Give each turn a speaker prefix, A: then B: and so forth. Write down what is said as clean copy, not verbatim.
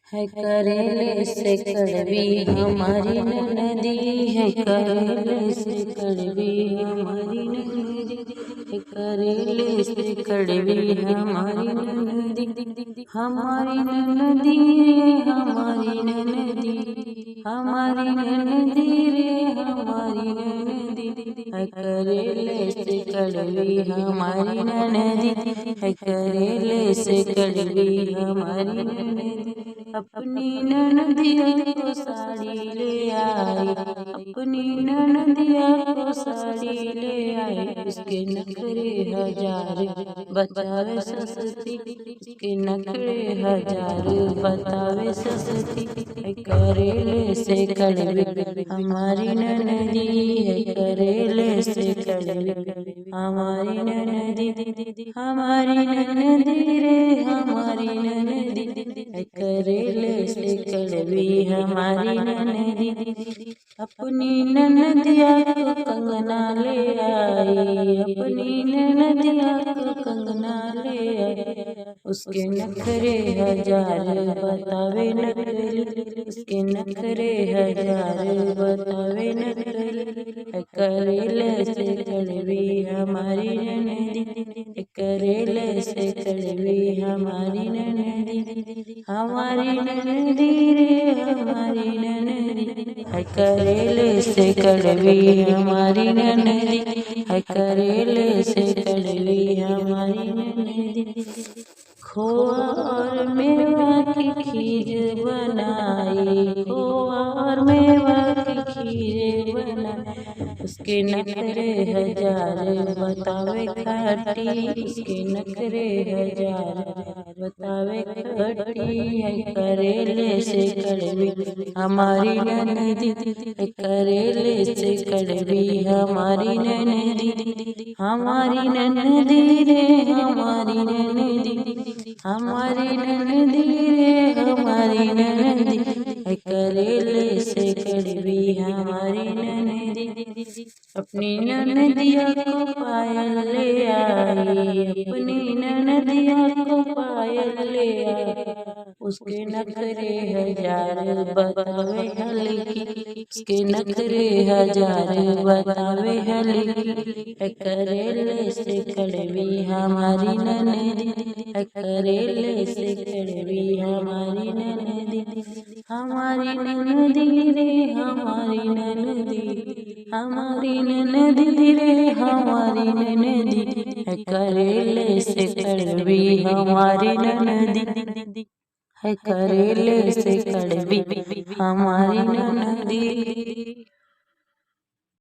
A: है करेले से कड़वी हमारी नदी है, करेले से कड़वी हमारी नदी है, करेले से कड़वी हमारी नदी, हमारी नदी रे हमारी नदी, हमारी नदी रे हमारी नदी है, करेले से कड़वी हमारी नदी है, करेले से कड़वी हमारी नदी। अपनी ननदिया को साड़ी ले आई, अपनी ननदिया को साड़ी ले आई, उसके नखरे हजार बतावे सस्ती, उसके नखरे हजार बतावे सस्ती, करेले से कड़वी हमारी ननदी है, करेले से कड़वी हमारी ननदी, हमारी ननदी रे हमारी ननदी है, करेले से कड़वी हमारी ननदी। अपनी ननदिया को कंगना ले आई, अपनी ननदिया को कंगना ले आई, उसके नखरे हजार बतावे नखरे, उसके नखरे हजार बतावे नखरे, करेले से कड़वी हमारी ननदी, करेले से कड़वी हमारी ननदी, हमारी ननदी रे हमारी ननदी है, करेले से कड़वी हमारी ननदी है, करेले से कड़वी हमारी ननदी। खोआ और मेवा की खीर बनाई, खोआ और मेवा की खीर बनाई, उसके नखरे हजार बतावे खट्टी, उसके नखरे हजार बतावे खट्टी है, करेले से कड़वी हमारी ननदी, करेले से कड़वी हमारी ननदी, हमारी ननदी रे हमारी ननदी, हमारी ननदी रे हमारी ननदी, करेले से कड़वी हमारी ननदी। अपनी ननदिया को पायल ले आई, अपनी ननदिया को पायल ले आई, उसके नखरे हजार बतावे हल्की, उसके नखरे हजार बतावे हल्की, करेले से कड़वी हमारी ननदी, करेले से कड़वी हमारी ननदी, हमारी ननदी रे हमारी ननदी, हमारी ननदी रे हमारी ननदी, करेले से कड़वी हमारी ननदी है, करेले से कड़वी हमारी ननदी।